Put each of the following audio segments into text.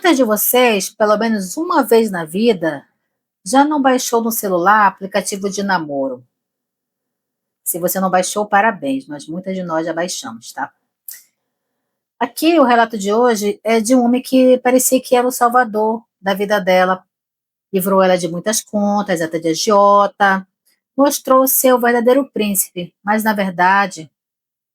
Quantas de vocês, pelo menos uma vez na vida, já não baixou no celular aplicativo de namoro? Se você não baixou, parabéns, mas muitas de nós já baixamos, tá? Aqui o relato de hoje é de um homem que parecia que era o salvador da vida dela, livrou ela de muitas contas, até de agiota, mostrou ser o verdadeiro príncipe, mas na verdade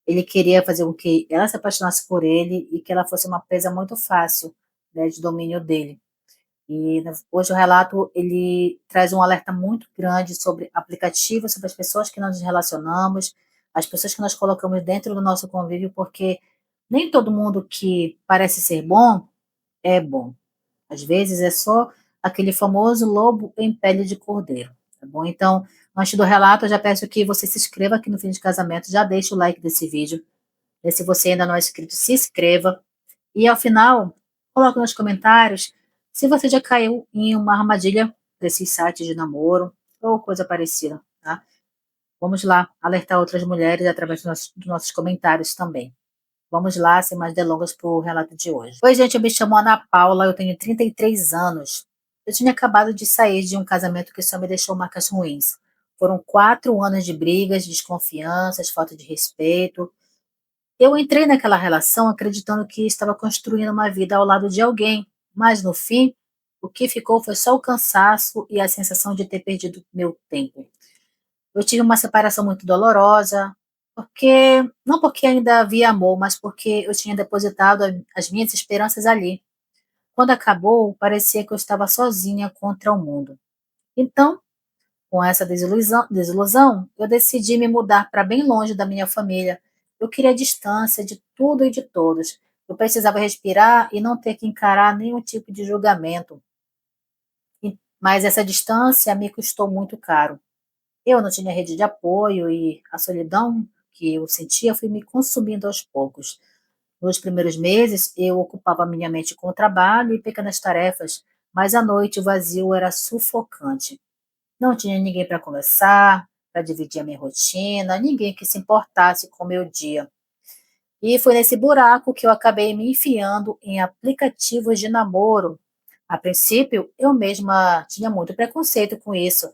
ele queria fazer com que ela se apaixonasse por ele e que ela fosse uma presa muito fácil, né, de domínio dele. E hoje o relato ele traz um alerta muito grande sobre aplicativos, sobre as pessoas que nós nos relacionamos, as pessoas que nós colocamos dentro do nosso convívio, porque nem todo mundo que parece ser bom é bom. Às vezes é só aquele famoso lobo em pele de cordeiro, tá bom? Então, antes do relato, eu já peço que você se inscreva aqui no Fim de Casamento, já deixe o like desse vídeo. E se você ainda não é inscrito, se inscreva. E ao final, coloque nos comentários se você já caiu em uma armadilha desses sites de namoro ou coisa parecida, tá? Vamos lá alertar outras mulheres através dos nossos comentários também. Vamos lá, sem mais delongas, para o relato de hoje. Oi, gente, eu me chamo Ana Paula, eu tenho 33 anos. Eu tinha acabado de sair de um casamento que só me deixou marcas ruins. Foram 4 anos de brigas, desconfianças, falta de respeito. Eu entrei naquela relação acreditando que estava construindo uma vida ao lado de alguém, mas no fim, o que ficou foi só o cansaço e a sensação de ter perdido meu tempo. Eu tive uma separação muito dolorosa, não porque ainda havia amor, mas porque eu tinha depositado as minhas esperanças ali. Quando acabou, parecia que eu estava sozinha contra o mundo. Então, com essa desilusão, eu decidi me mudar para bem longe da minha família. Eu queria distância de tudo e de todos. Eu precisava respirar e não ter que encarar nenhum tipo de julgamento. Mas essa distância me custou muito caro. Eu não tinha rede de apoio e a solidão que eu sentia foi me consumindo aos poucos. Nos primeiros meses, eu ocupava minha mente com o trabalho e pequenas tarefas, mas à noite o vazio era sufocante. Não tinha ninguém para conversar, para dividir a minha rotina, ninguém que se importasse com o meu dia. E foi nesse buraco que eu acabei me enfiando em aplicativos de namoro. A princípio, eu mesma tinha muito preconceito com isso.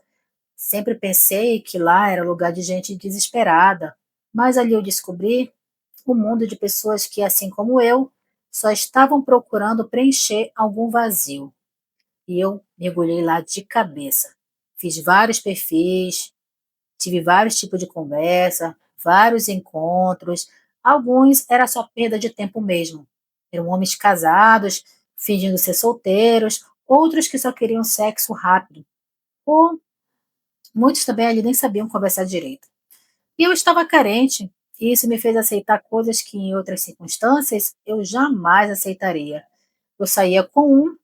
Sempre pensei que lá era lugar de gente desesperada. Mas ali eu descobri um mundo de pessoas que, assim como eu, só estavam procurando preencher algum vazio. E eu mergulhei lá de cabeça. Fiz vários perfis, tive vários tipos de conversa, vários encontros. Alguns era só perda de tempo mesmo. Eram homens casados, fingindo ser solteiros, outros que só queriam sexo rápido. Ou muitos também ali nem sabiam conversar direito. E eu estava carente, e isso me fez aceitar coisas que em outras circunstâncias eu jamais aceitaria. Eu saía com um,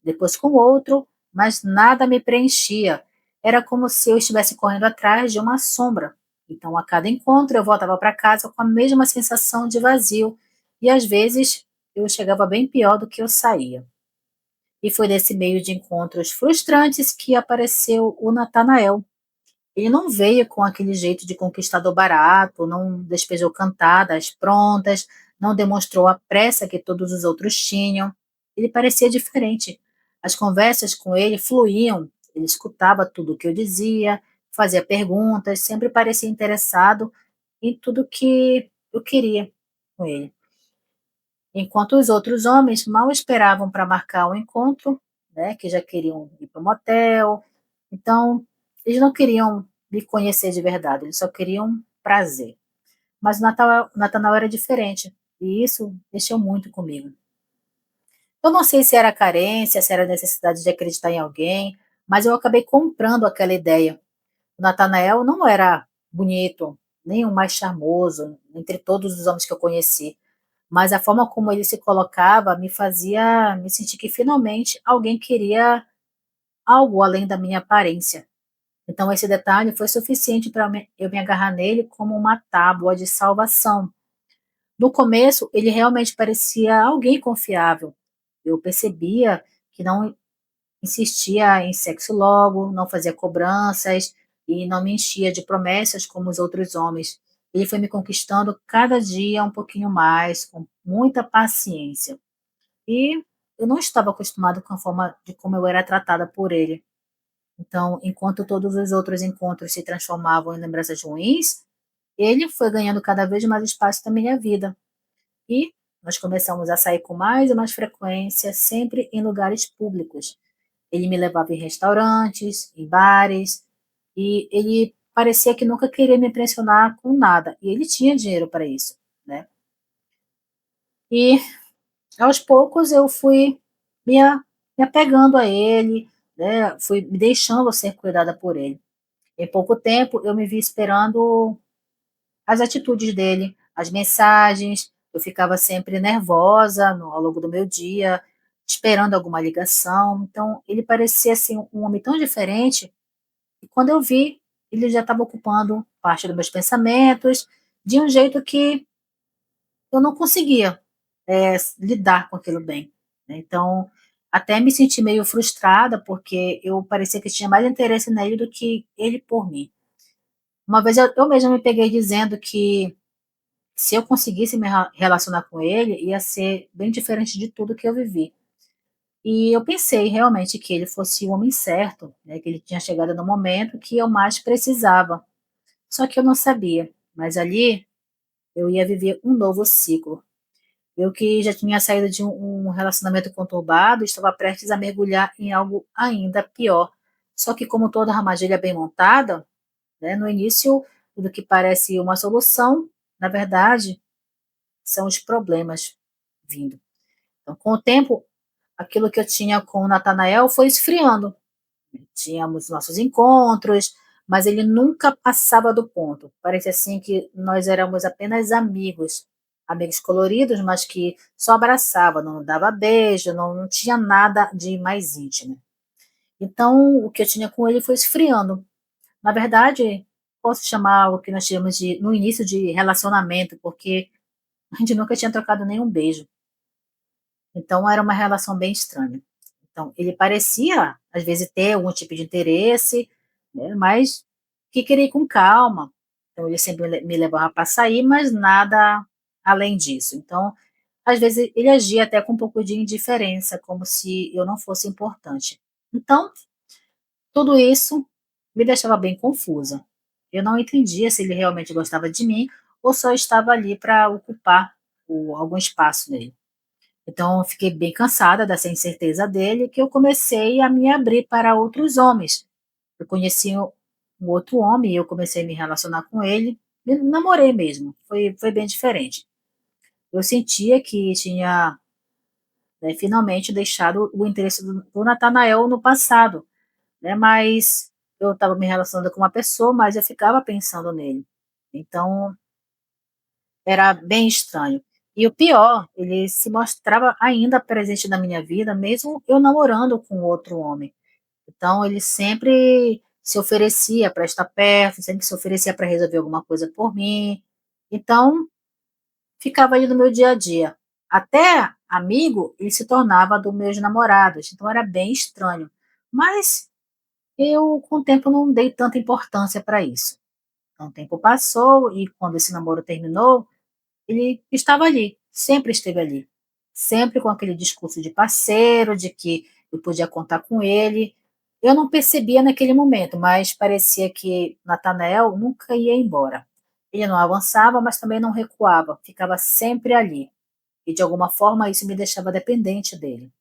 depois com outro, mas nada me preenchia. Era como se eu estivesse correndo atrás de uma sombra. Então, a cada encontro, eu voltava para casa com a mesma sensação de vazio, e às vezes eu chegava bem pior do que eu saía. E foi nesse meio de encontros frustrantes que apareceu o Natanael. Ele não veio com aquele jeito de conquistador barato, não despejou cantadas prontas, não demonstrou a pressa que todos os outros tinham. Ele parecia diferente. As conversas com ele fluíam, ele escutava tudo o que eu dizia, fazia perguntas, sempre parecia interessado em tudo que eu queria com ele. Enquanto os outros homens mal esperavam para marcar o encontro, né, que já queriam ir para o motel. Então, eles não queriam me conhecer de verdade, eles só queriam prazer. Mas o Natanael era diferente, e isso mexeu muito comigo. Eu não sei se era carência, se era necessidade de acreditar em alguém, mas eu acabei comprando aquela ideia. O Natanael não era bonito, nem o mais charmoso entre todos os homens que eu conheci, mas a forma como ele se colocava me fazia me sentir que finalmente alguém queria algo além da minha aparência. Então esse detalhe foi suficiente para eu me agarrar nele como uma tábua de salvação. No começo, ele realmente parecia alguém confiável. Eu percebia que não insistia em sexo logo, não fazia cobranças e não me enchia de promessas como os outros homens. Ele foi me conquistando cada dia um pouquinho mais, com muita paciência. E eu não estava acostumada com a forma de como eu era tratada por ele. Então, enquanto todos os outros encontros se transformavam em lembranças ruins, ele foi ganhando cada vez mais espaço na minha vida. E nós começamos a sair com mais e mais frequência, sempre em lugares públicos. Ele me levava em restaurantes, em bares, e ele parecia que nunca queria me impressionar com nada. E ele tinha dinheiro para isso, né? E aos poucos eu fui me, me apegando a ele, né? Fui me deixando ser cuidada por ele. Em pouco tempo eu me vi esperando as atitudes dele, as mensagens. Eu ficava sempre nervosa ao longo do meu dia, esperando alguma ligação. Então, ele parecia assim, um homem tão diferente. E quando eu vi, ele já estava ocupando parte dos meus pensamentos de um jeito que eu não conseguia lidar com aquilo bem, né? Então, até me senti meio frustrada, porque eu parecia que tinha mais interesse nele do que ele por mim. Uma vez eu mesma me peguei dizendo que se eu conseguisse me relacionar com ele, ia ser bem diferente de tudo que eu vivi. E eu pensei realmente que ele fosse o homem certo, né, que ele tinha chegado no momento que eu mais precisava. Só que eu não sabia. Mas ali eu ia viver um novo ciclo. Eu que já tinha saído de um relacionamento conturbado, estava prestes a mergulhar em algo ainda pior. Só que, como toda armadilha bem montada, né, no início, tudo que parece uma solução, na verdade, são os problemas vindo. Então, com o tempo, aquilo que eu tinha com o Natanael foi esfriando. Tínhamos nossos encontros, mas ele nunca passava do ponto. Parecia assim que nós éramos apenas amigos, amigos coloridos, mas que só abraçava, não dava beijo, não tinha nada de mais íntimo. Então, o que eu tinha com ele foi esfriando. Na verdade, posso chamar o que nós tínhamos de, no início de relacionamento, porque a gente nunca tinha trocado nenhum beijo. Então, era uma relação bem estranha. Então, ele parecia, às vezes, ter algum tipo de interesse, né, mas que queria ir com calma. Então, ele sempre me levava para sair, mas nada além disso. Então, às vezes, ele agia até com um pouco de indiferença, como se eu não fosse importante. Então, tudo isso me deixava bem confusa. Eu não entendia se ele realmente gostava de mim ou só estava ali para ocupar algum espaço nele. Então, eu fiquei bem cansada dessa incerteza dele, que eu comecei a me abrir para outros homens. Eu conheci um outro homem e eu comecei a me relacionar com ele. Me namorei mesmo, foi bem diferente. Eu sentia que tinha, né, finalmente deixado o interesse do Natanael no passado, né, mas eu estava me relacionando com uma pessoa, mas eu ficava pensando nele. Então, era bem estranho. E o pior, ele se mostrava ainda presente na minha vida, mesmo eu namorando com outro homem. Então, ele sempre se oferecia para estar perto, sempre se oferecia para resolver alguma coisa por mim. Então, ficava ali no meu dia a dia. Até amigo, ele se tornava dos meus namorados. Então, era bem estranho. Mas eu, com o tempo, não dei tanta importância para isso. Então, o tempo passou e quando esse namoro terminou, ele estava ali, sempre esteve ali, sempre com aquele discurso de parceiro, de que eu podia contar com ele. Eu não percebia naquele momento, mas parecia que Natanael nunca ia embora. Ele não avançava, mas também não recuava, ficava sempre ali. E de alguma forma isso me deixava dependente dele.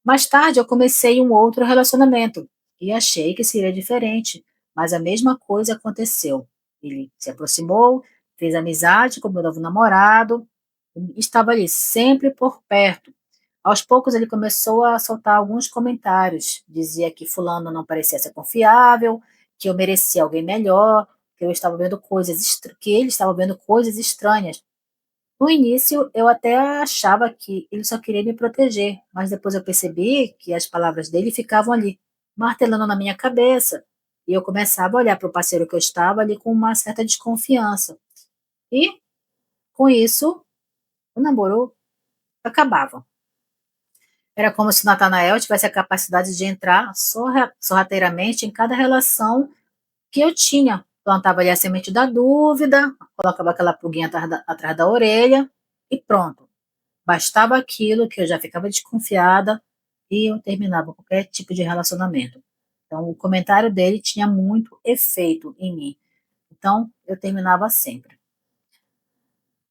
Mais tarde eu comecei um outro relacionamento e achei que seria diferente, mas a mesma coisa aconteceu. Ele se aproximou, fez amizade com meu novo namorado, estava ali sempre por perto. Aos poucos ele começou a soltar alguns comentários. Dizia que fulano não parecia ser confiável, que eu merecia alguém melhor, que eu estava vendo que ele estava vendo coisas estranhas. No início, eu até achava que ele só queria me proteger, mas depois eu percebi que as palavras dele ficavam ali, martelando na minha cabeça, e eu começava a olhar para o parceiro que eu estava ali com uma certa desconfiança. E, com isso, o namoro acabava. Era como se Natanael tivesse a capacidade de entrar sorrateiramente em cada relação que eu tinha. Plantava ali a semente da dúvida, colocava aquela pulguinha atrás da orelha e pronto. Bastava aquilo que eu já ficava desconfiada e eu terminava qualquer tipo de relacionamento. Então, o comentário dele tinha muito efeito em mim. Então, eu terminava sempre.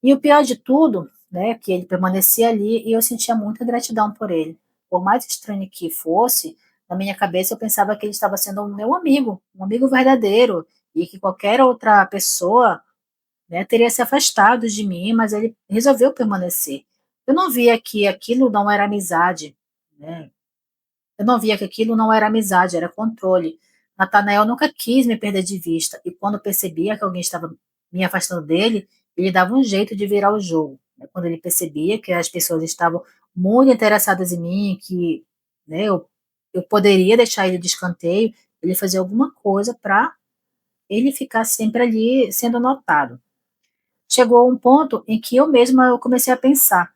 E o pior de tudo, né, que ele permanecia ali e eu sentia muita gratidão por ele. Por mais estranho que fosse, na minha cabeça eu pensava que ele estava sendo um amigo verdadeiro, e que qualquer outra pessoa, né, teria se afastado de mim, mas ele resolveu permanecer. Eu não via que aquilo não era amizade, né? Eu não via que aquilo não era amizade, era controle. Natanael nunca quis me perder de vista, e quando percebia que alguém estava me afastando dele, ele dava um jeito de virar o jogo. Quando ele percebia que as pessoas estavam muito interessadas em mim, que, né, eu poderia deixar ele de escanteio, ele fazia alguma coisa para ele ficar sempre ali sendo notado. Chegou um ponto em que eu mesma eu comecei a pensar: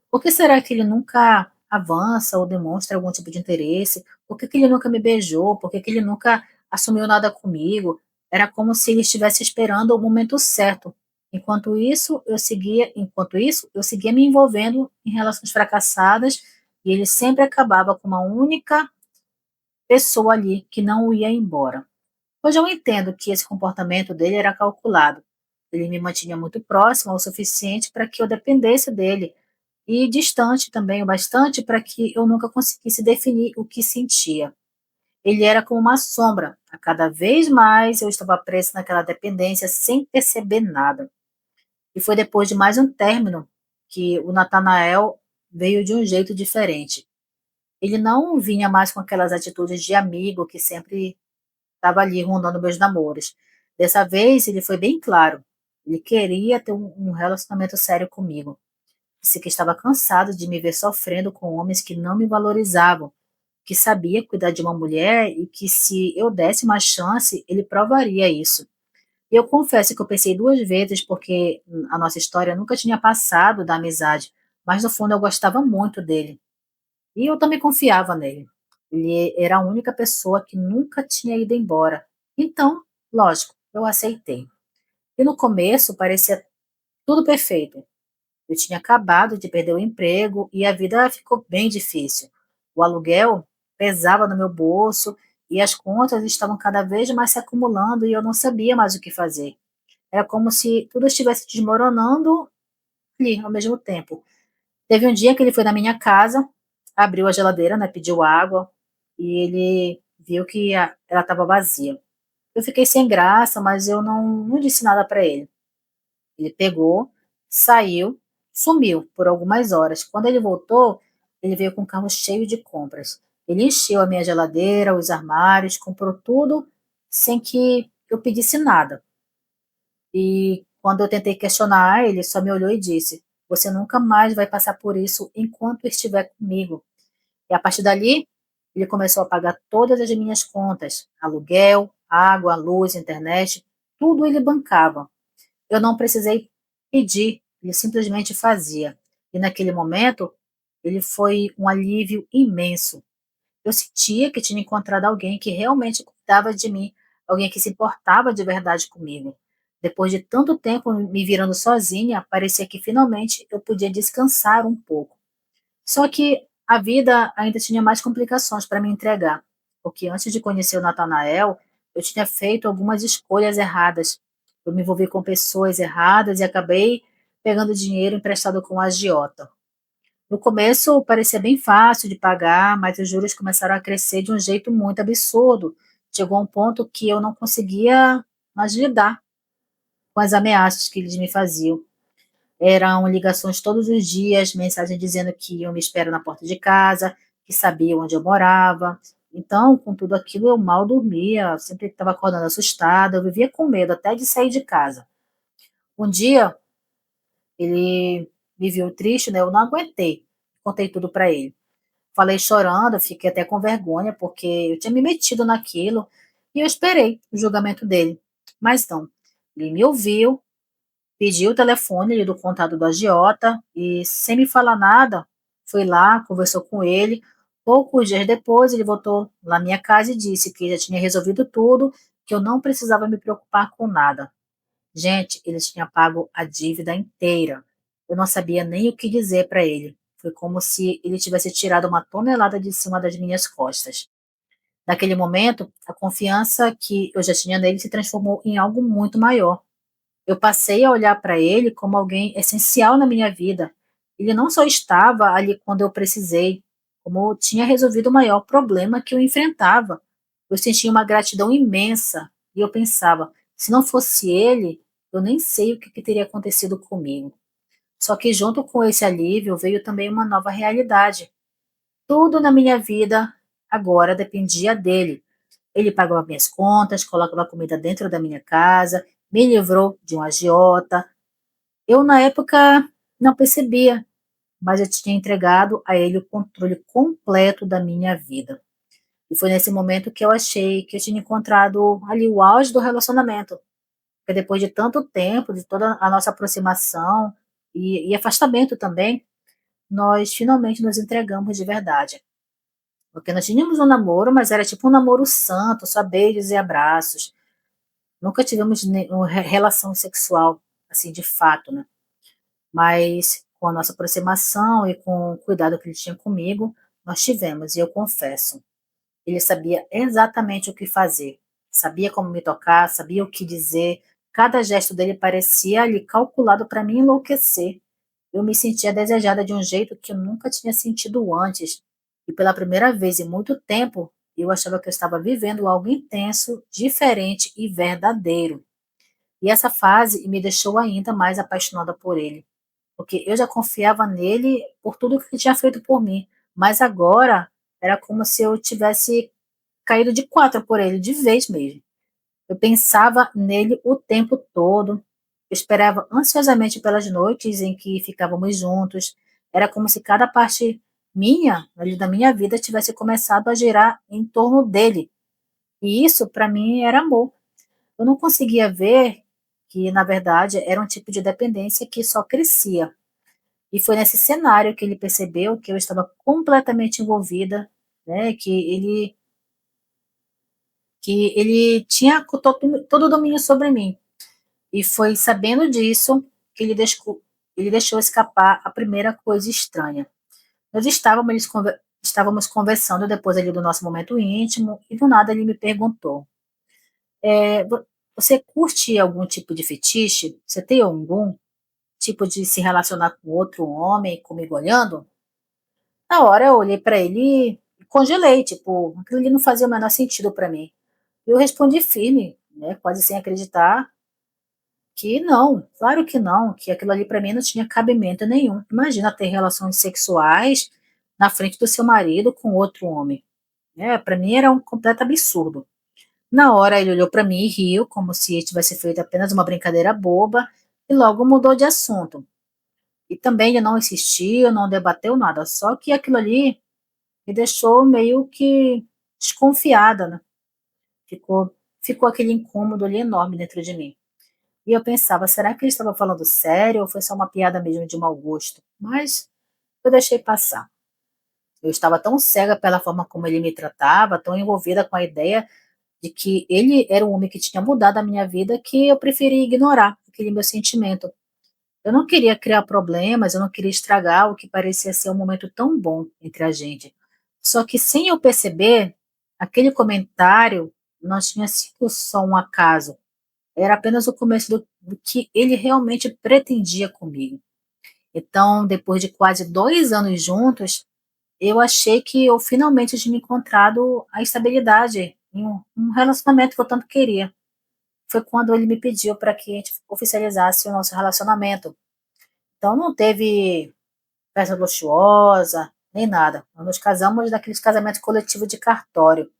por que será que ele nunca avança ou demonstra algum tipo de interesse? Por que que ele nunca me beijou? Por que que ele nunca assumiu nada comigo? Era como se ele estivesse esperando o momento certo. Enquanto isso, eu seguia me envolvendo em relações fracassadas e ele sempre acabava com uma única pessoa ali que não o ia embora. Hoje eu entendo que esse comportamento dele era calculado. Ele me mantinha muito próximo o suficiente para que eu dependesse dele, e distante também o bastante para que eu nunca conseguisse definir o que sentia. Ele era como uma sombra. A cada vez mais eu estava presa naquela dependência sem perceber nada. E foi depois de mais um término que o Natanael veio de um jeito diferente. Ele não vinha mais com aquelas atitudes de amigo que sempre estava ali rondando meus namoros. Dessa vez ele foi bem claro. Ele queria ter um relacionamento sério comigo. Disse que estava cansado de me ver sofrendo com homens que não me valorizavam, que sabia cuidar de uma mulher e que se eu desse uma chance, ele provaria isso. E eu confesso que eu pensei duas vezes porque a nossa história nunca tinha passado da amizade, mas no fundo eu gostava muito dele. E eu também confiava nele. Ele era a única pessoa que nunca tinha ido embora. Então, lógico, eu aceitei. E no começo parecia tudo perfeito. Eu tinha acabado de perder o emprego e a vida ficou bem difícil. O aluguel pesava no meu bolso e as contas estavam cada vez mais se acumulando e eu não sabia mais o que fazer. Era como se tudo estivesse desmoronando ali ao mesmo tempo. Teve um dia que ele foi na minha casa, abriu a geladeira, né, pediu água e ele viu que ela estava vazia. Eu fiquei sem graça, mas eu não disse nada para ele. Ele pegou, saiu, sumiu por algumas horas. Quando ele voltou, ele veio com um carro cheio de compras. Ele encheu a minha geladeira, os armários, comprou tudo sem que eu pedisse nada. E quando eu tentei questionar, ele só me olhou e disse: Você nunca mais vai passar por isso enquanto estiver comigo. E a partir dali, ele começou a pagar todas as minhas contas: aluguel, água, luz, internet, tudo ele bancava. Eu não precisei pedir, ele simplesmente fazia. E naquele momento, ele foi um alívio imenso. Eu sentia que tinha encontrado alguém que realmente cuidava de mim, alguém que se importava de verdade comigo. Depois de tanto tempo me virando sozinha, parecia que finalmente eu podia descansar um pouco. Só que a vida ainda tinha mais complicações para me entregar, porque antes de conhecer o Natanael, eu tinha feito algumas escolhas erradas. Eu me envolvi com pessoas erradas e acabei pegando dinheiro emprestado com a agiota. No começo parecia bem fácil de pagar, mas os juros começaram a crescer de um jeito muito absurdo. Chegou a um ponto que eu não conseguia mais lidar com as ameaças que eles me faziam. Eram ligações todos os dias, mensagens dizendo que iam me esperar na porta de casa, que sabiam onde eu morava. Então, com tudo aquilo, eu mal dormia, sempre estava acordando assustada, eu vivia com medo até de sair de casa. Um dia, ele me viu triste, né? Eu não aguentei. Contei tudo para ele. Falei chorando, fiquei até com vergonha, porque eu tinha me metido naquilo e eu esperei o julgamento dele. Mas não. Ele me ouviu, pediu o telefone ali do contato do agiota e, sem me falar nada, foi lá, conversou com ele. Poucos dias depois, ele voltou na minha casa e disse que já tinha resolvido tudo, que eu não precisava me preocupar com nada. Gente, ele tinha pago a dívida inteira. Eu não sabia nem o que dizer para ele. Foi como se ele tivesse tirado uma tonelada de cima das minhas costas. Naquele momento, a confiança que eu já tinha nele se transformou em algo muito maior. Eu passei a olhar para ele como alguém essencial na minha vida. Ele não só estava ali quando eu precisei, como tinha resolvido o maior problema que eu enfrentava. Eu sentia uma gratidão imensa e eu pensava, se não fosse ele, eu nem sei o que teria acontecido comigo. Só que junto com esse alívio veio também uma nova realidade. Tudo na minha vida agora dependia dele. Ele pagava minhas contas, colocava comida dentro da minha casa, me livrou de um agiota. Eu, na época, não percebia, mas eu tinha entregado a ele o controle completo da minha vida. E foi nesse momento que eu achei que eu tinha encontrado ali o auge do relacionamento. Porque depois de tanto tempo, de toda a nossa aproximação e afastamento também, nós finalmente nos entregamos de verdade. Porque nós tínhamos um namoro, mas era tipo um namoro santo, só beijos e abraços. Nunca tivemos nenhuma relação sexual, assim, de fato, né? Mas com a nossa aproximação e com o cuidado que ele tinha comigo, nós tivemos, e eu confesso, ele sabia exatamente o que fazer, sabia como me tocar, sabia o que dizer, cada gesto dele parecia ali calculado para me enlouquecer. Eu me sentia desejada de um jeito que eu nunca tinha sentido antes, e pela primeira vez em muito tempo, eu achava que eu estava vivendo algo intenso, diferente e verdadeiro. E essa fase me deixou ainda mais apaixonada por ele, porque eu já confiava nele por tudo que ele tinha feito por mim, mas agora era como se eu tivesse caído de quatro por ele, de vez mesmo. Eu pensava nele o tempo todo, eu esperava ansiosamente pelas noites em que ficávamos juntos. Era como se cada parte minha, ali da minha vida, tivesse começado a girar em torno dele. E isso, para mim, era amor. Eu não conseguia ver que, na verdade, era um tipo de dependência que só crescia. E foi nesse cenário que ele percebeu que eu estava completamente envolvida, né, que ele tinha todo o domínio sobre mim. E foi sabendo disso que ele deixou escapar a primeira coisa estranha. Nós estávamos conversando depois ali do nosso momento íntimo e do nada ele me perguntou: Você curte algum tipo de fetiche? Você tem algum tipo de se relacionar com outro homem comigo olhando? Na hora eu olhei para ele e congelei, tipo, aquilo ali não fazia o menor sentido para mim. Eu respondi firme, né, quase sem acreditar, que não, claro que não, que aquilo ali para mim não tinha cabimento nenhum. Imagina ter relações sexuais na frente do seu marido com outro homem. Para mim era um completo absurdo. Na hora ele olhou para mim e riu, como se tivesse feito apenas uma brincadeira boba, e logo mudou de assunto. E também ele não insistiu, não debateu nada, só que aquilo ali me deixou meio que desconfiada, né? Ficou aquele incômodo ali enorme dentro de mim. E eu pensava, será que ele estava falando sério ou foi só uma piada mesmo de mau gosto? Mas eu deixei passar. Eu estava tão cega pela forma como ele me tratava, tão envolvida com a ideia de que ele era um homem que tinha mudado a minha vida, que eu preferi ignorar aquele meu sentimento. Eu não queria criar problemas, eu não queria estragar o que parecia ser um momento tão bom entre a gente. Só que sem eu perceber, aquele comentário não tinha sido só um acaso. Era apenas o começo do que ele realmente pretendia comigo. Então, depois de quase 2 anos juntos, eu achei que eu finalmente tinha encontrado a estabilidade em um relacionamento que eu tanto queria. Foi quando ele me pediu para que a gente oficializasse o nosso relacionamento. Então, não teve festa luxuosa, nem nada. Nós nos casamos daqueles casamentos coletivos de cartório,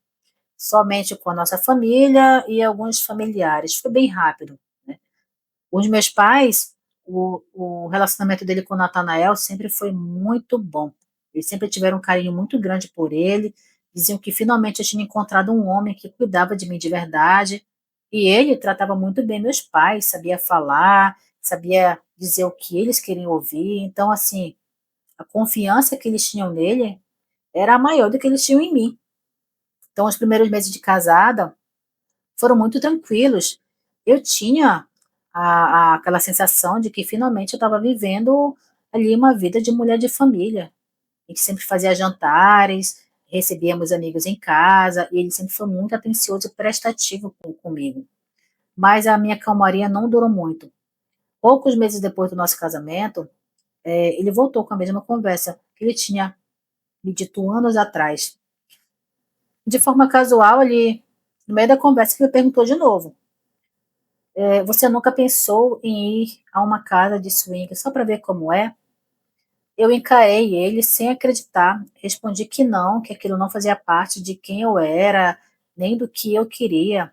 somente com a nossa família e alguns familiares. Foi bem rápido, né? Os meus pais, o relacionamento dele com o Natanael sempre foi muito bom. Eles sempre tiveram um carinho muito grande por ele. Diziam que finalmente eu tinha encontrado um homem que cuidava de mim de verdade. E ele tratava muito bem meus pais, sabia falar, sabia dizer o que eles queriam ouvir. Então, assim, a confiança que eles tinham nele era maior do que eles tinham em mim. Então, os primeiros meses de casada foram muito tranquilos. Eu tinha aquela sensação de que finalmente eu estava vivendo ali uma vida de mulher de família. A gente sempre fazia jantares, recebíamos amigos em casa, e ele sempre foi muito atencioso e prestativo comigo. Mas a minha calmaria não durou muito. Poucos meses depois do nosso casamento, ele voltou com a mesma conversa que ele tinha me dito anos atrás. De forma casual, ele, no meio da conversa, ele me perguntou de novo: você nunca pensou em ir a uma casa de swing só para ver como é? Eu encarei ele sem acreditar, respondi que não, que aquilo não fazia parte de quem eu era, nem do que eu queria.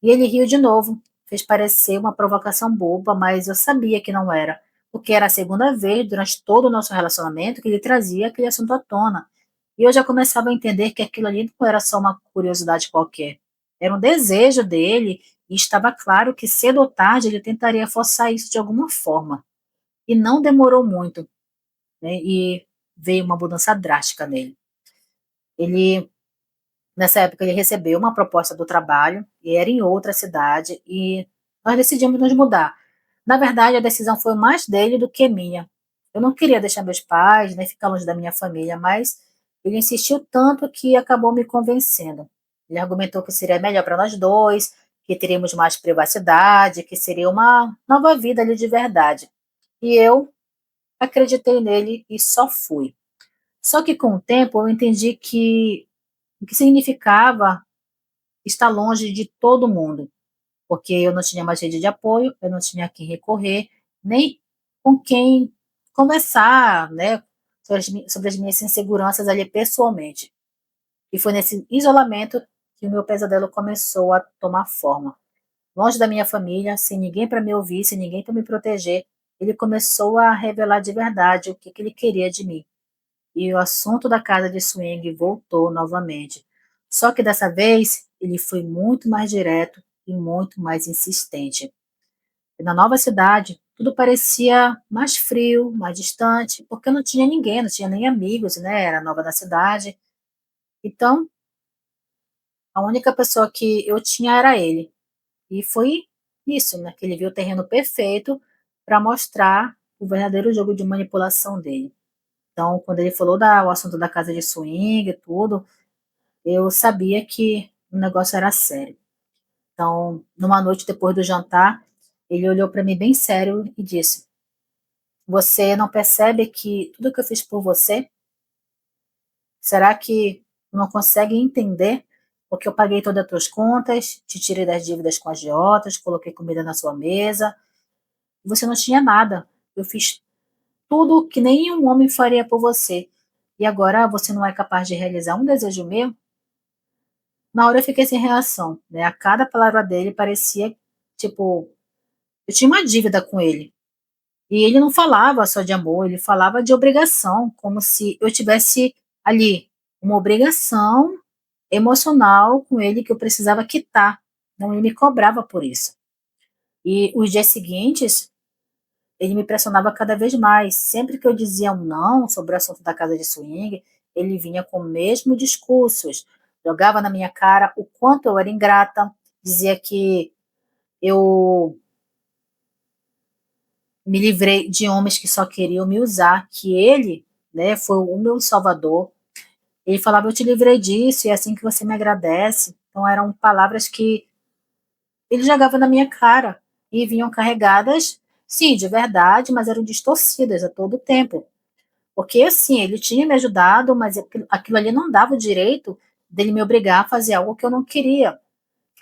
E ele riu de novo, fez parecer uma provocação boba, mas eu sabia que não era, porque era a segunda vez durante todo o nosso relacionamento que ele trazia aquele assunto à tona. E eu já começava a entender que aquilo ali não era só uma curiosidade qualquer, era um desejo dele, e estava claro que cedo ou tarde ele tentaria forçar isso de alguma forma. E não demorou muito, né? E veio uma mudança drástica nele. Ele, nessa época, ele recebeu uma proposta do trabalho, e era em outra cidade, e nós decidimos nos mudar. Na verdade, a decisão foi mais dele do que minha. Eu não queria deixar meus pais, nem ficar longe da minha família, mas ele insistiu tanto que acabou me convencendo. Ele argumentou que seria melhor para nós dois, que teríamos mais privacidade, que seria uma nova vida ali de verdade. E eu acreditei nele e só fui. Só que com o tempo eu entendi que o que significava estar longe de todo mundo, porque eu não tinha mais rede de apoio, eu não tinha a quem recorrer, nem com quem conversar, né, sobre as minhas inseguranças ali pessoalmente. E foi nesse isolamento que o meu pesadelo começou a tomar forma. Longe da minha família, sem ninguém para me ouvir, sem ninguém para me proteger, ele começou a revelar de verdade o que ele queria de mim. E o assunto da casa de swing voltou novamente. Só que dessa vez ele foi muito mais direto e muito mais insistente. E na nova cidade, tudo parecia mais frio, mais distante, porque eu não tinha ninguém, não tinha nem amigos, né? Era nova na cidade. Então, a única pessoa que eu tinha era ele. E foi isso, né? Que ele viu o terreno perfeito para mostrar o verdadeiro jogo de manipulação dele. Então, quando ele falou o assunto da casa de swing e tudo, eu sabia que o negócio era sério. Então, numa noite depois do jantar, ele olhou para mim bem sério e disse: você não percebe que tudo que eu fiz por você, será que não consegue entender? Porque eu paguei todas as tuas contas, te tirei das dívidas com agiotas, coloquei comida na sua mesa, e você não tinha nada. Eu fiz tudo que nenhum homem faria por você. E agora você não é capaz de realizar um desejo meu? Na hora eu fiquei sem reação, né? A cada palavra dele parecia, tipo, eu tinha uma dívida com ele. E ele não falava só de amor, ele falava de obrigação, como se eu tivesse ali uma obrigação emocional com ele que eu precisava quitar. Não, ele me cobrava por isso. E os dias seguintes, ele me pressionava cada vez mais. Sempre que eu dizia um não sobre o assunto da casa de swing, ele vinha com o mesmo discursos. Jogava na minha cara o quanto eu era ingrata, dizia que eu me livrei de homens que só queriam me usar, que ele, né, foi o meu salvador. Ele falava: eu te livrei disso e é assim que você me agradece. Então eram palavras que ele jogava na minha cara e vinham carregadas, sim, de verdade, mas eram distorcidas a todo tempo. Porque, assim, ele tinha me ajudado, mas aquilo ali não dava o direito dele me obrigar a fazer algo que eu não queria.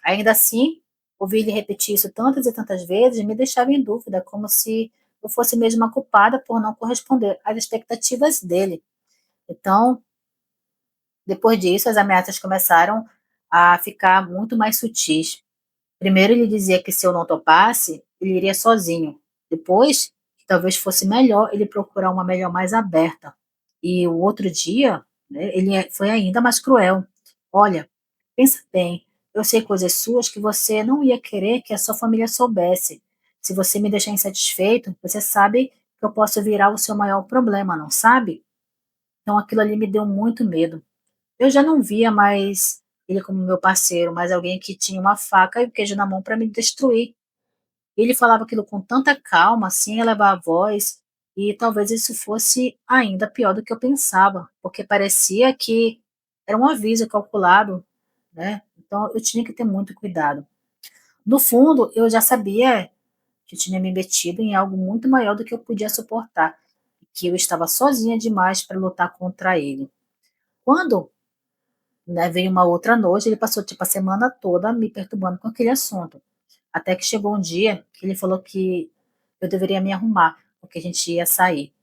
Ainda assim, ouvir ele repetir isso tantas e tantas vezes me deixava em dúvida, como se eu fosse mesmo a culpada por não corresponder às expectativas dele. Então, depois disso, as ameaças começaram a ficar muito mais sutis. Primeiro, ele dizia que se eu não topasse, ele iria sozinho. Depois, que talvez fosse melhor ele procurar uma melhor mais aberta. E o outro dia, né, foi ainda mais cruel. Olha, pensa bem, eu sei coisas suas que você não ia querer que a sua família soubesse. Se você me deixar insatisfeito, você sabe que eu posso virar o seu maior problema, não sabe? Então aquilo ali me deu muito medo. Eu já não via mais ele como meu parceiro, mas alguém que tinha uma faca e o queijo na mão para me destruir. Ele falava aquilo com tanta calma, sem elevar a voz, e talvez isso fosse ainda pior do que eu pensava, porque parecia que era um aviso calculado, né? Então eu tinha que ter muito cuidado. No fundo, eu já sabia que eu tinha me metido em algo muito maior do que eu podia suportar, que eu estava sozinha demais para lutar contra ele. Quando, né, veio uma outra noite, ele passou tipo a semana toda me perturbando com aquele assunto. Até que chegou um dia que ele falou que eu deveria me arrumar, porque a gente ia sair.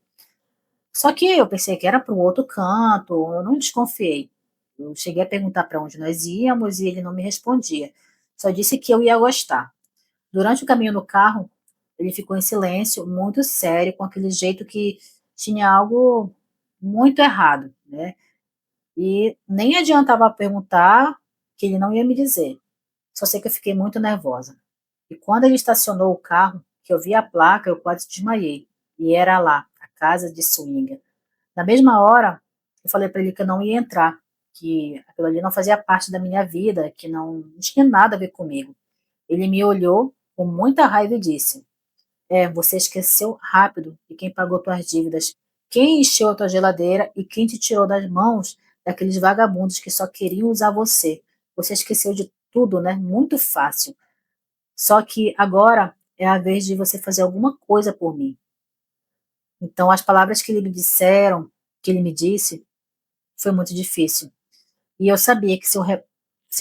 Só que eu pensei que era para um outro canto, eu não desconfiei. Eu cheguei a perguntar para onde nós íamos e ele não me respondia. Só disse que eu ia gostar. Durante o caminho no carro, ele ficou em silêncio, muito sério, com aquele jeito que tinha algo muito errado, né? E nem adiantava perguntar, que ele não ia me dizer. Só sei que eu fiquei muito nervosa. E quando ele estacionou o carro, que eu vi a placa, eu quase desmaiei. E era lá, a casa de swing. Na mesma hora, eu falei para ele que eu não ia entrar, que aquilo ali não fazia parte da minha vida, que não tinha nada a ver comigo. Ele me olhou com muita raiva e disse: você esqueceu rápido de quem pagou tuas dívidas, quem encheu a tua geladeira e quem te tirou das mãos daqueles vagabundos que só queriam usar você. Você esqueceu de tudo, né? Muito fácil. Só que agora é a vez de você fazer alguma coisa por mim. Então, as palavras que ele me disseram, que ele me disse, foi muito difícil. E eu sabia que se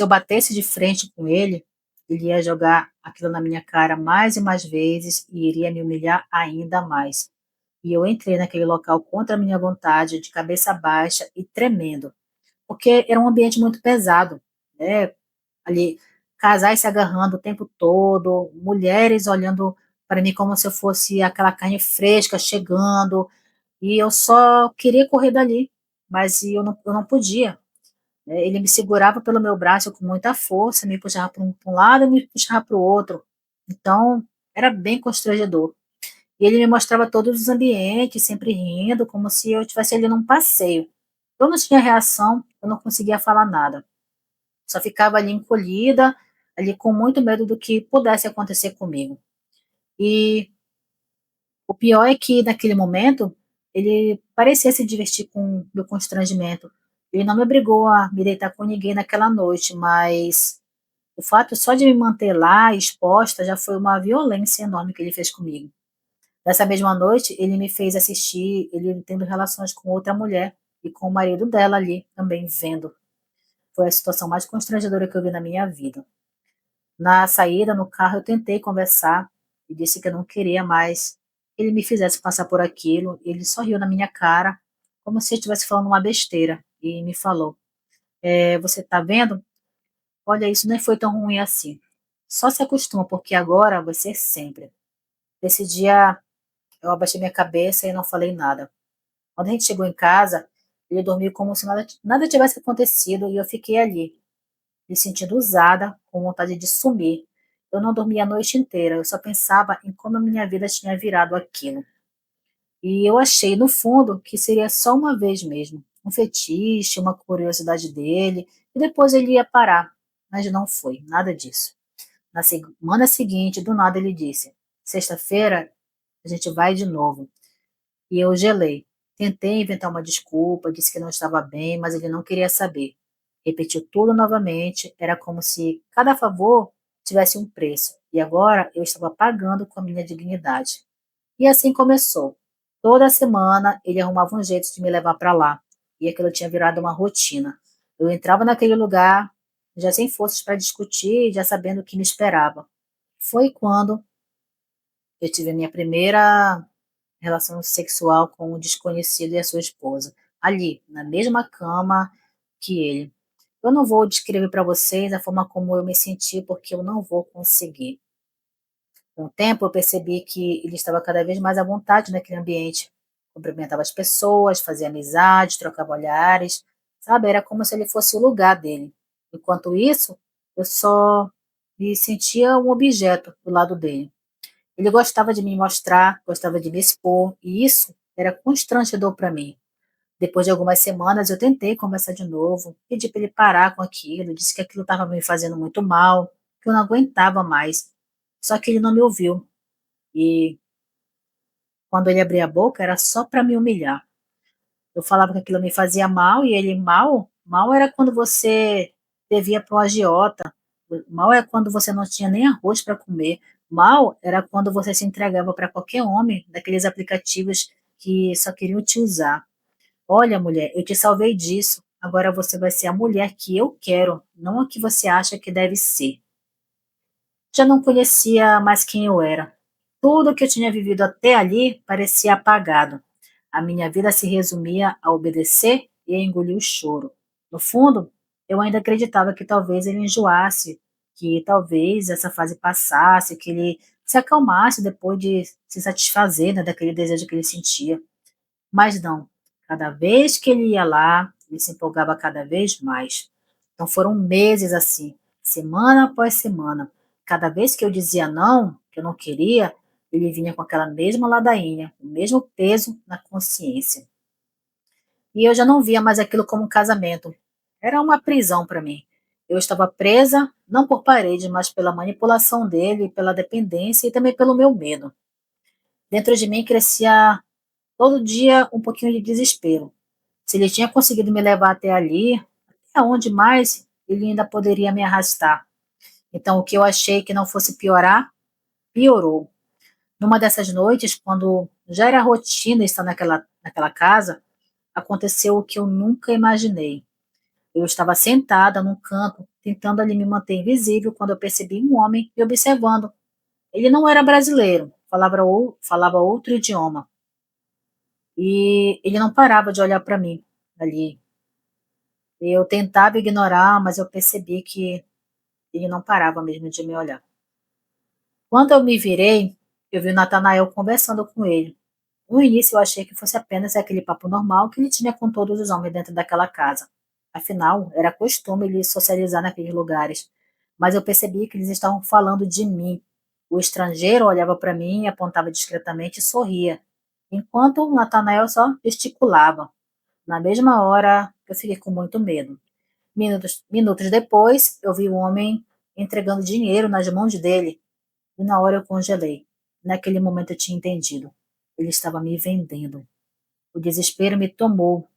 eu batesse de frente com ele, ele ia jogar aquilo na minha cara mais e mais vezes e iria me humilhar ainda mais. E eu entrei naquele local contra a minha vontade, de cabeça baixa e tremendo, porque era um ambiente muito pesado, né? Ali, casais se agarrando o tempo todo, mulheres olhando para mim como se eu fosse aquela carne fresca chegando, e eu só queria correr dali, mas eu não podia, né? Ele me segurava pelo meu braço com muita força, me puxava para um lado e me puxava para o outro. Então, era bem constrangedor. E ele me mostrava todos os ambientes, sempre rindo, como se eu estivesse ali num passeio. Eu não tinha reação, eu não conseguia falar nada. Só ficava ali encolhida, ali com muito medo do que pudesse acontecer comigo. E o pior é que, naquele momento, ele parecia se divertir com o meu constrangimento. Ele não me obrigou a me deitar com ninguém naquela noite, mas o fato só de me manter lá, exposta, já foi uma violência enorme que ele fez comigo. Nessa mesma noite, ele me fez assistir ele tendo relações com outra mulher e com o marido dela ali também vendo. Foi a situação mais constrangedora que eu vi na minha vida. Na saída, no carro, eu tentei conversar e disse que eu não queria mais que ele me fizesse passar por aquilo. Ele sorriu na minha cara, como se estivesse falando uma besteira, e me falou: você tá vendo? Olha, isso nem foi tão ruim assim. Só se acostuma, porque agora vai ser sempre. Esse dia, eu abaixei minha cabeça e não falei nada. Quando a gente chegou em casa, ele dormiu como se nada tivesse acontecido e eu fiquei ali, me sentindo usada, com vontade de sumir. Eu não dormia a noite inteira, eu só pensava em como a minha vida tinha virado aquilo. E eu achei, no fundo, que seria só uma vez mesmo, um fetiche, uma curiosidade dele, e depois ele ia parar. Mas não foi, nada disso. Na semana seguinte, do nada ele disse: sexta-feira a gente vai de novo. E eu gelei. Tentei inventar uma desculpa, disse que não estava bem, mas ele não queria saber. Repetiu tudo novamente, era como se cada favor tivesse um preço, e agora eu estava pagando com a minha dignidade. E assim começou. Toda semana ele arrumava um jeito de me levar para lá, e aquilo tinha virado uma rotina. Eu entrava naquele lugar, já sem forças para discutir, já sabendo o que me esperava. Foi quando eu tive a minha primeira relação sexual com o desconhecido e a sua esposa, ali, na mesma cama que ele. Eu não vou descrever para vocês a forma como eu me senti, porque eu não vou conseguir. Com o tempo, eu percebi que ele estava cada vez mais à vontade naquele ambiente. Cumprimentava as pessoas, fazia amizade, trocava olhares, sabe? Era como se ele fosse o lugar dele. Enquanto isso, eu só me sentia um objeto do lado dele. Ele gostava de me mostrar, gostava de me expor, e isso era constrangedor para mim. Depois de algumas semanas, eu tentei conversar de novo, pedi para ele parar com aquilo, disse que aquilo estava me fazendo muito mal, que eu não aguentava mais. Só que ele não me ouviu. E quando ele abria a boca, era só para me humilhar. Eu falava que aquilo me fazia mal, e ele, mal? Mal era quando você devia para o agiota. Mal é quando você não tinha nem arroz para comer. Mal era quando você se entregava para qualquer homem daqueles aplicativos que só queriam te usar. Olha, mulher, eu te salvei disso. Agora você vai ser a mulher que eu quero, não a que você acha que deve ser. Já não conhecia mais quem eu era. Tudo que eu tinha vivido até ali parecia apagado. A minha vida se resumia a obedecer e a engolir o choro. No fundo, eu ainda acreditava que talvez ele enjoasse, que talvez essa fase passasse, que ele se acalmasse depois de se satisfazer, né, daquele desejo que ele sentia. Mas não. Cada vez que ele ia lá, ele se empolgava cada vez mais. Então foram meses assim, semana após semana. Cada vez que eu dizia não, que eu não queria, ele vinha com aquela mesma ladainha, o mesmo peso na consciência. E eu já não via mais aquilo como um casamento. Era uma prisão para mim. Eu estava presa, não por parede, mas pela manipulação dele, pela dependência e também pelo meu medo. Dentro de mim crescia todo dia um pouquinho de desespero. Se ele tinha conseguido me levar até ali, até onde mais ele ainda poderia me arrastar? Então, o que eu achei que não fosse piorar, piorou. Numa dessas noites, quando já era rotina estar naquela casa, aconteceu o que eu nunca imaginei. Eu estava sentada num canto, tentando ali me manter invisível, quando eu percebi um homem me observando. Ele não era brasileiro, falava outro idioma. E ele não parava de olhar para mim ali. Eu tentava ignorar, mas eu percebi que ele não parava mesmo de me olhar. Quando eu me virei, eu vi o Natanael conversando com ele. No início eu achei que fosse apenas aquele papo normal que ele tinha com todos os homens dentro daquela casa. Afinal, era costume ele socializar naqueles lugares. Mas eu percebi que eles estavam falando de mim. O estrangeiro olhava para mim, apontava discretamente e sorria, enquanto o Natanael só gesticulava. Na mesma hora, eu fiquei com muito medo. Minutos depois, eu vi o homem entregando dinheiro nas mãos dele, e na hora eu congelei. Naquele momento eu tinha entendido. Ele estava me vendendo. O desespero me tomou.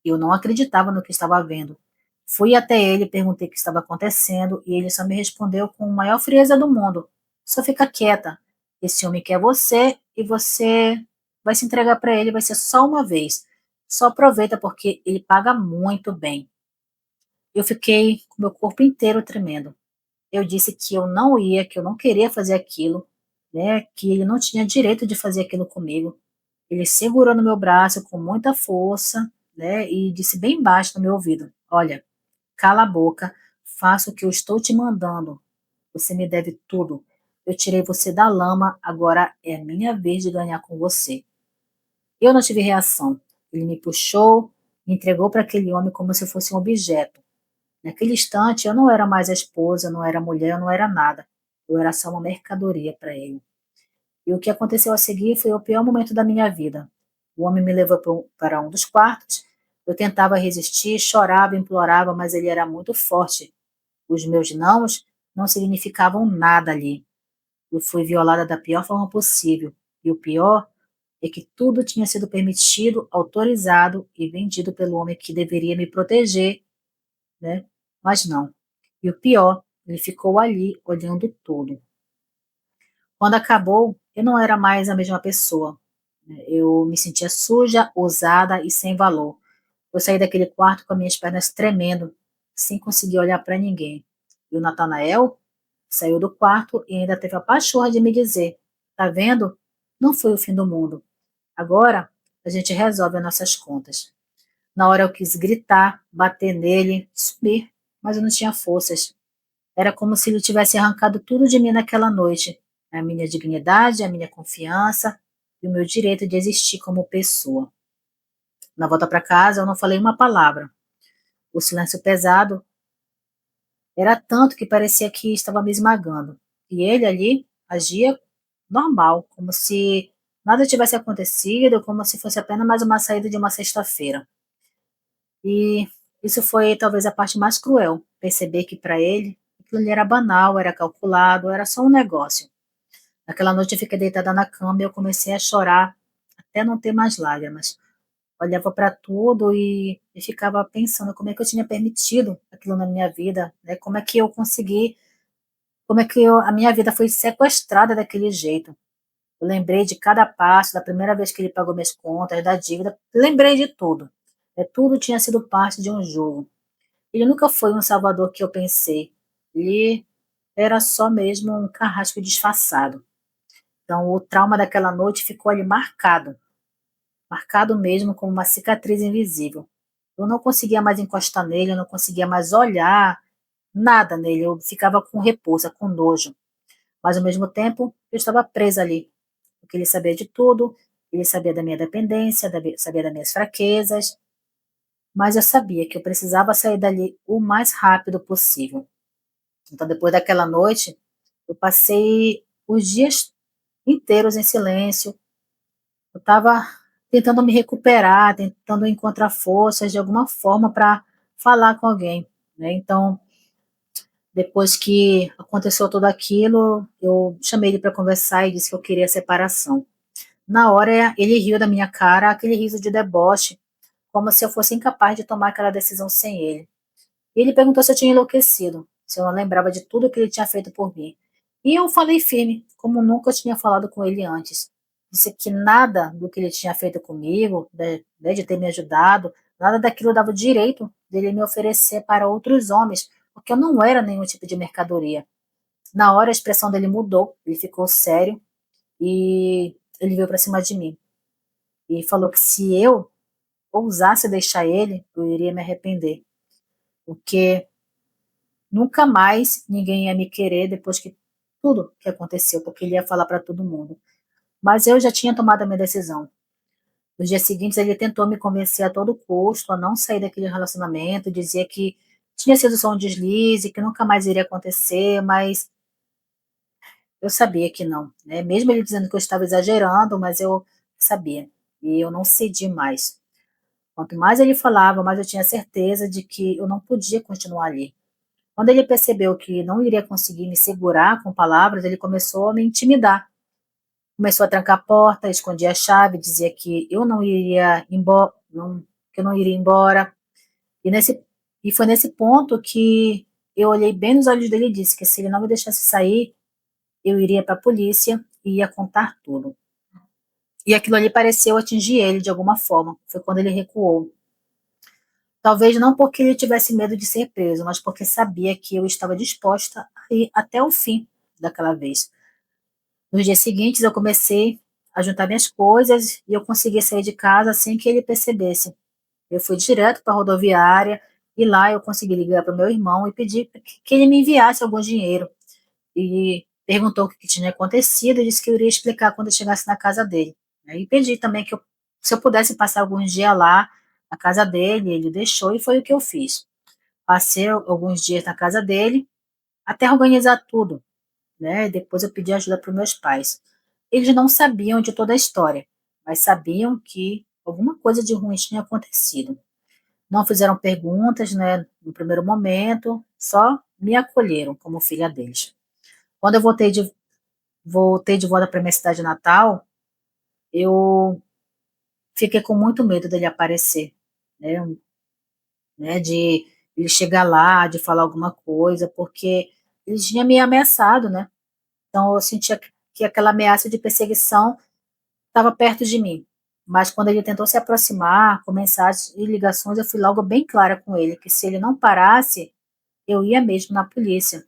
Eu não acreditava no que estava vendo. Fui até ele, perguntei o que estava acontecendo, e ele só me respondeu com a maior frieza do mundo. Só fica quieta. Esse homem quer você, e você vai se entregar para ele, vai ser só uma vez. Só aproveita porque ele paga muito bem. Eu fiquei com meu corpo inteiro tremendo. Eu disse que eu não ia, que eu não queria fazer aquilo, né, que ele não tinha direito de fazer aquilo comigo. Ele segurou no meu braço com muita força, né, e disse bem baixo no meu ouvido: Olha, cala a boca, faça o que eu estou te mandando. Você me deve tudo. Eu tirei você da lama, agora é minha vez de ganhar com você. Eu não tive reação. Ele me puxou, me entregou para aquele homem como se fosse um objeto. Naquele instante, eu não era mais a esposa, eu não era a mulher, eu não era nada. Eu era só uma mercadoria para ele. E o que aconteceu a seguir foi o pior momento da minha vida. O homem me levou para um dos quartos. Eu tentava resistir, chorava, implorava, mas ele era muito forte. Os meus nãos não significavam nada ali. Eu fui violada da pior forma possível. E o pior é que tudo tinha sido permitido, autorizado e vendido pelo homem que deveria me proteger, né? Mas não. E o pior, ele ficou ali olhando tudo. Quando acabou, eu não era mais a mesma pessoa. Eu me sentia suja, ousada e sem valor. Eu saí daquele quarto com as minhas pernas tremendo, sem conseguir olhar para ninguém. E o Natanael saiu do quarto e ainda teve a pachorra de me dizer: Tá vendo? Não foi o fim do mundo. Agora a gente resolve as nossas contas. Na hora eu quis gritar, bater nele, sumir, mas eu não tinha forças. Era como se ele tivesse arrancado tudo de mim naquela noite: a minha dignidade, a minha confiança e o meu direito de existir como pessoa. Na volta para casa, eu não falei uma palavra. O silêncio pesado era tanto que parecia que estava me esmagando. E ele ali agia normal, como se nada tivesse acontecido, como se fosse apenas mais uma saída de uma sexta-feira. E isso foi talvez a parte mais cruel, perceber que para ele aquilo ali era banal, era calculado, era só um negócio. Naquela noite eu fiquei deitada na cama e eu comecei a chorar até não ter mais lágrimas. Olhava para tudo e ficava pensando como é que eu tinha permitido aquilo na minha vida, né? Como é que eu consegui, a minha vida foi sequestrada daquele jeito. Eu lembrei de cada passo, da primeira vez que ele pagou minhas contas, da dívida, lembrei de tudo. Tudo tinha sido parte de um jogo. Ele nunca foi um salvador que eu pensei. Ele era só mesmo um carrasco disfarçado. Então, o trauma daquela noite ficou ali marcado, marcado mesmo como uma cicatriz invisível. Eu não conseguia mais encostar nele, eu não conseguia mais olhar nada nele, eu ficava com repulsa, com nojo. Mas ao mesmo tempo, eu estava presa ali, porque ele sabia de tudo, ele sabia da minha dependência, sabia das minhas fraquezas, mas eu sabia que eu precisava sair dali o mais rápido possível. Então, depois daquela noite, eu passei os dias inteiros em silêncio. Eu estava tentando me recuperar, tentando encontrar forças de alguma forma para falar com alguém, né? Então, depois que aconteceu tudo aquilo, eu chamei ele para conversar e disse que eu queria separação. Na hora, ele riu da minha cara, aquele riso de deboche, como se eu fosse incapaz de tomar aquela decisão sem ele. E ele perguntou se eu tinha enlouquecido, se eu não lembrava de tudo que ele tinha feito por mim. E eu falei firme, como nunca eu tinha falado com ele antes. Disse que nada do que ele tinha feito comigo, de ter me ajudado, nada daquilo dava o direito dele me oferecer para outros homens, porque eu não era nenhum tipo de mercadoria. Na hora a expressão dele mudou, ele ficou sério e ele veio para cima de mim. E falou que se eu ousasse deixar ele, eu iria me arrepender. Porque nunca mais ninguém ia me querer depois que tudo que aconteceu, porque ele ia falar para todo mundo. Mas eu já tinha tomado a minha decisão. Nos dias seguintes, ele tentou me convencer a todo custo a não sair daquele relacionamento, dizia que tinha sido só um deslize, que nunca mais iria acontecer, mas eu sabia que não, né? Mesmo ele dizendo que eu estava exagerando, mas eu sabia. E eu não cedi mais. Quanto mais ele falava, mais eu tinha certeza de que eu não podia continuar ali. Quando ele percebeu que não iria conseguir me segurar com palavras, ele começou a me intimidar. Começou a trancar a porta, escondia a chave, dizia que eu não iria embora, que eu não iria embora. E, e foi nesse ponto que eu olhei bem nos olhos dele e disse que se ele não me deixasse sair, eu iria para a polícia e ia contar tudo. E aquilo ali pareceu atingir ele de alguma forma. Foi quando ele recuou. Talvez não porque ele tivesse medo de ser preso, mas porque sabia que eu estava disposta a ir até o fim daquela vez. Nos dias seguintes, eu comecei a juntar minhas coisas e eu consegui sair de casa sem que ele percebesse. Eu fui direto para a rodoviária e lá eu consegui ligar para o meu irmão e pedir que ele me enviasse algum dinheiro. E perguntou o que tinha acontecido e disse que eu iria explicar quando eu chegasse na casa dele. E pedi também que se eu pudesse passar alguns dias lá na casa dele, ele deixou e foi o que eu fiz. Passei alguns dias na casa dele até organizar tudo, né? Depois eu pedi ajuda para os meus pais. Eles não sabiam de toda a história, mas sabiam que alguma coisa de ruim tinha acontecido. Não fizeram perguntas, né, no primeiro momento, só me acolheram como filha deles. Quando eu voltei de volta para minha cidade natal, eu fiquei com muito medo dele aparecer, né, de ele chegar lá, de falar alguma coisa, porque ele tinha me ameaçado, né? Então eu sentia que aquela ameaça de perseguição estava perto de mim. Mas quando ele tentou se aproximar, com mensagens e ligações, eu fui logo bem clara com ele que se ele não parasse, eu ia mesmo na polícia.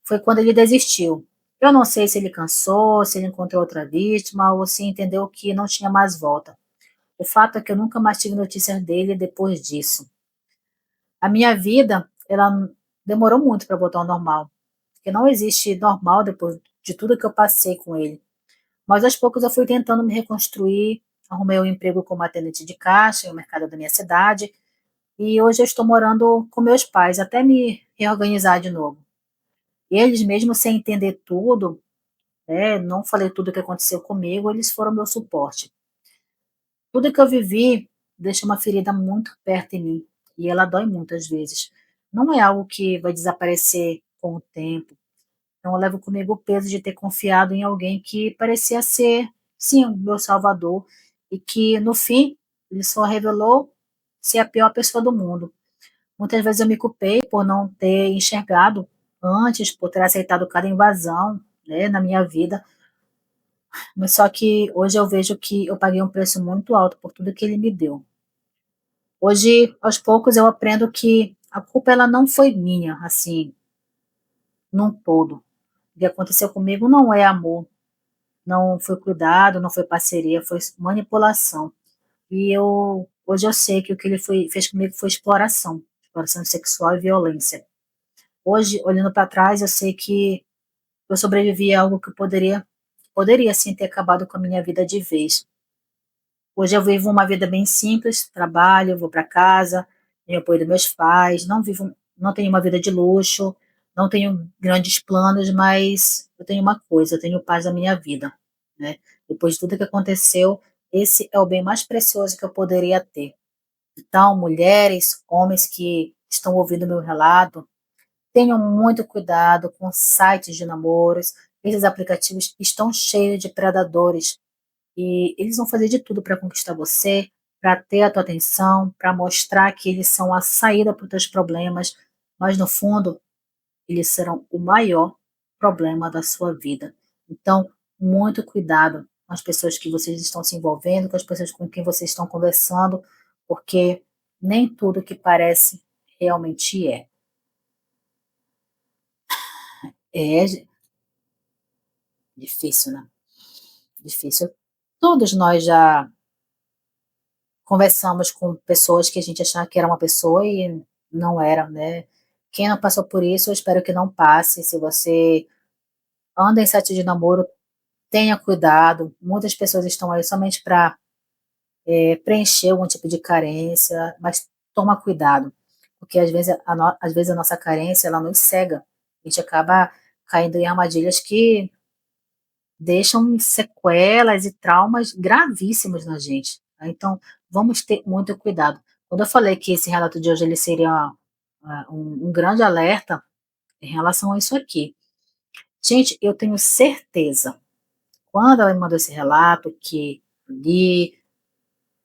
Foi quando ele desistiu. Eu não sei se ele cansou, se ele encontrou outra vítima ou se entendeu que não tinha mais volta. O fato é que eu nunca mais tive notícias dele depois disso. A minha vida, ela demorou muito para voltar ao normal, porque não existe normal depois de tudo que eu passei com ele. Mas aos poucos eu fui tentando me reconstruir, arrumei um emprego como atendente de caixa no mercado da minha cidade, e hoje eu estou morando com meus pais, até me reorganizar de novo. E eles, mesmo sem entender tudo, né, não falei tudo o que aconteceu comigo, eles foram meu suporte. Tudo que eu vivi deixa uma ferida muito perto em mim, e ela dói muitas vezes. Não é algo que vai desaparecer com o tempo. Então eu levo comigo o peso de ter confiado em alguém que parecia ser, sim, o meu salvador, e que, no fim, ele só revelou ser a pior pessoa do mundo. Muitas vezes eu me culpei por não ter enxergado antes, por ter aceitado cada invasão, né, na minha vida, mas só que hoje eu vejo que eu paguei um preço muito alto por tudo que ele me deu. Hoje, aos poucos, eu aprendo que a culpa ela não foi minha, assim, num todo. O que aconteceu comigo não é amor, não foi cuidado, não foi parceria, foi manipulação. E hoje eu sei que o que ele fez comigo foi exploração, exploração sexual e violência. Hoje, olhando para trás, eu sei que eu sobrevivi a algo que poderia sim ter acabado com a minha vida de vez. Hoje eu vivo uma vida bem simples, trabalho, vou para casa, tenho apoio dos meus pais, não tenho uma vida de luxo, não tenho grandes planos, mas eu tenho uma coisa, eu tenho paz na minha vida, né? Depois de tudo que aconteceu, esse é o bem mais precioso que eu poderia ter. Então, mulheres, homens que estão ouvindo meu relato, tenham muito cuidado com sites de namoros. Esses aplicativos estão cheios de predadores e eles vão fazer de tudo para conquistar você, para ter a tua atenção, para mostrar que eles são a saída para os teus problemas, mas no fundo, eles serão o maior problema da sua vida. Então, muito cuidado com as pessoas que vocês estão se envolvendo, com as pessoas com quem vocês estão conversando, porque nem tudo que parece realmente é. É difícil, né? Difícil. Todos nós já conversamos com pessoas que a gente achava que era uma pessoa e não era, né? Quem não passou por isso, eu espero que não passe. Se você anda em site de namoro, tenha cuidado. Muitas pessoas estão aí somente para preencher algum tipo de carência, mas toma cuidado, porque às vezes a nossa carência ela nos cega. A gente acaba caindo em armadilhas que deixam sequelas e traumas gravíssimos na gente, tá? Então, vamos ter muito cuidado. Quando eu falei que esse relato de hoje ele seria um grande alerta em relação a isso aqui. Gente, eu tenho certeza, quando ela me mandou esse relato, que eu li,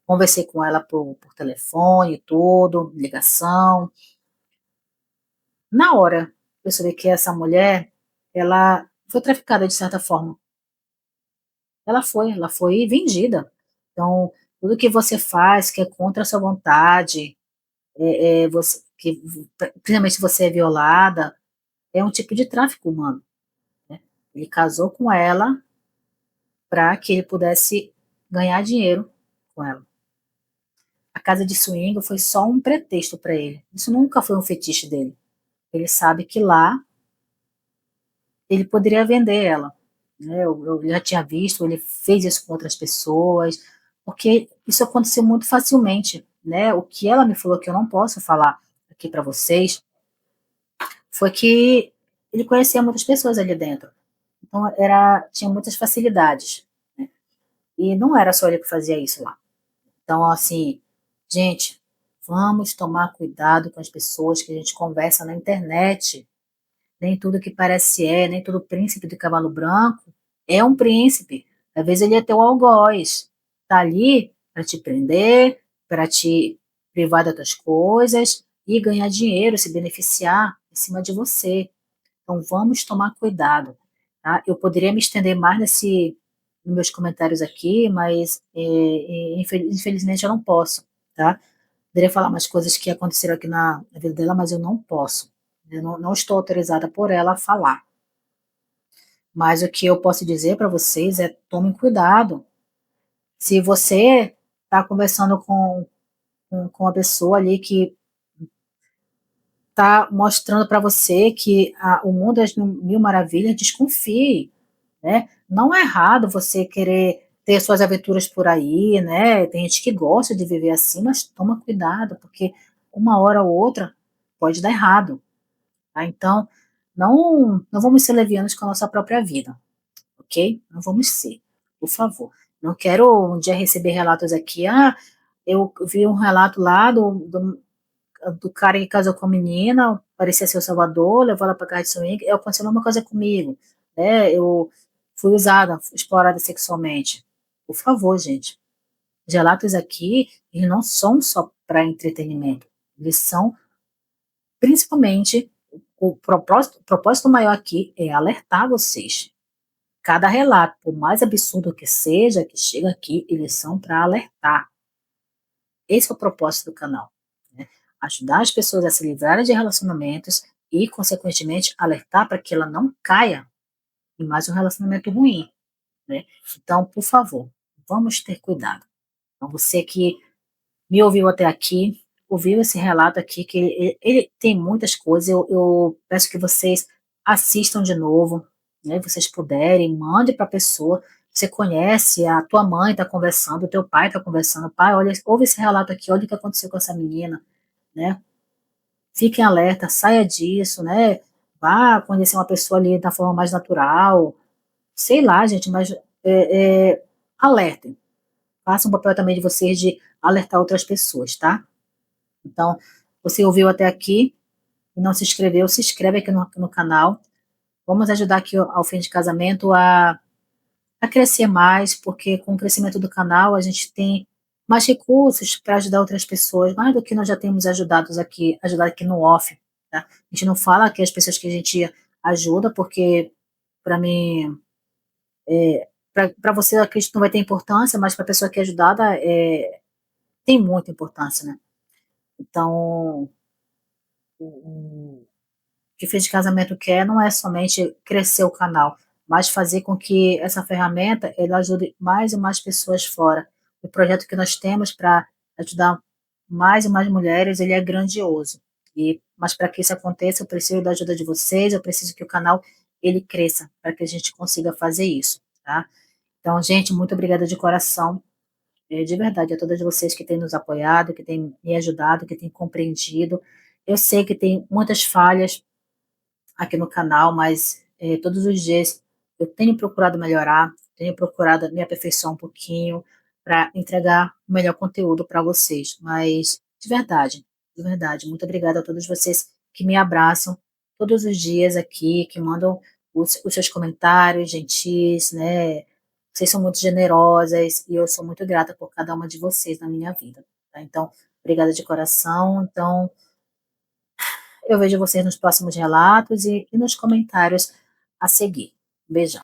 conversei com ela por telefone, e tudo, ligação, na hora eu soube que essa mulher, ela foi traficada de certa forma. Ela foi vendida. Então, tudo que você faz que é contra a sua vontade, principalmente se você é violada, é um tipo de tráfico humano, né? Ele casou com ela para que ele pudesse ganhar dinheiro com ela. A casa de swing foi só um pretexto para ele. Isso nunca foi um fetiche dele. Ele sabe que lá ele poderia vender ela, né? Eu já tinha visto, ele fez isso com outras pessoas, porque isso aconteceu muito facilmente, né? O que ela me falou que eu não posso falar aqui para vocês foi que ele conhecia muitas pessoas ali dentro, então tinha muitas facilidades, né? E não era só ele que fazia isso lá. Então, assim, gente, vamos tomar cuidado com as pessoas que a gente conversa na internet. Nem tudo que parece nem todo príncipe de cavalo branco é um príncipe. Às vezes ele é teu algoz. Tá ali para te prender, para te privar das tuas coisas e ganhar dinheiro, se beneficiar em cima de você. Então vamos tomar cuidado, tá? Eu poderia me estender mais nos meus comentários aqui, mas infelizmente eu não posso, tá? Poderia falar mais coisas que aconteceram aqui na vida dela, mas eu não posso. Eu não estou autorizada por ela a falar. Mas o que eu posso dizer para vocês é tomem cuidado. Se você está conversando com uma pessoa ali que está mostrando para você que o mundo é de mil maravilhas, desconfie, né? Não é errado você querer ter suas aventuras por aí, né? Tem gente que gosta de viver assim, mas toma cuidado, porque uma hora ou outra pode dar errado, tá? Então, não vamos ser levianos com a nossa própria vida, ok? Não vamos ser, por favor. Não quero um dia receber relatos aqui, eu vi um relato lá do cara que casou com a menina, parecia ser o salvador, levou ela para casa de swing, aconteceu a mesma coisa comigo, né? Eu fui usada, explorada sexualmente. Por favor, gente. Os relatos aqui, eles não são só para entretenimento, eles são principalmente o propósito maior aqui é alertar vocês. Cada relato, por mais absurdo que seja, que chega aqui, eles são para alertar. Esse é o propósito do canal, né? Ajudar as pessoas a se livrarem de relacionamentos e, consequentemente, alertar para que ela não caia em mais um relacionamento ruim, né? Então, por favor, vamos ter cuidado. Então, você que me ouviu até aqui, ouviu esse relato aqui, que ele tem muitas coisas, eu peço que vocês assistam de novo, né, vocês puderem, mande para a pessoa, você conhece, a tua mãe está conversando, o teu pai está conversando, pai, olha, ouve esse relato aqui, olha o que aconteceu com essa menina, né, fiquem alerta, saia disso, né, vá conhecer uma pessoa ali da forma mais natural, sei lá, gente, mas alertem, façam um papel também de vocês de alertar outras pessoas, tá? Então, você ouviu até aqui e não se inscreveu, se inscreve aqui no canal. Vamos ajudar aqui ao Fim de Casamento a crescer mais, porque com o crescimento do canal a gente tem mais recursos para ajudar outras pessoas, mais do que nós já temos ajudado aqui no off. Tá? A gente não fala que as pessoas que a gente ajuda, porque para mim, para você eu acredito que não vai ter importância, mas para a pessoa que é ajudada tem muita importância, né? Então, o que Fez de Casamento quer não é somente crescer o canal, mas fazer com que essa ferramenta ele ajude mais e mais pessoas fora. O projeto que nós temos para ajudar mais e mais mulheres, ele é grandioso. Mas para que isso aconteça, eu preciso da ajuda de vocês, eu preciso que o canal ele cresça, para que a gente consiga fazer isso, tá? Então, gente, muito obrigada de coração, de verdade, a todas vocês que têm nos apoiado, que têm me ajudado, que têm compreendido. Eu sei que tem muitas falhas, aqui no canal, mas todos os dias eu tenho procurado melhorar, tenho procurado me aperfeiçoar um pouquinho para entregar o melhor conteúdo para vocês. Mas, de verdade, muito obrigada a todos vocês que me abraçam todos os dias aqui, que mandam os seus comentários gentis, né? Vocês são muito generosas e eu sou muito grata por cada uma de vocês na minha vida. Tá? Então, obrigada de coração. Então, eu vejo vocês nos próximos relatos e nos comentários a seguir. Beijão.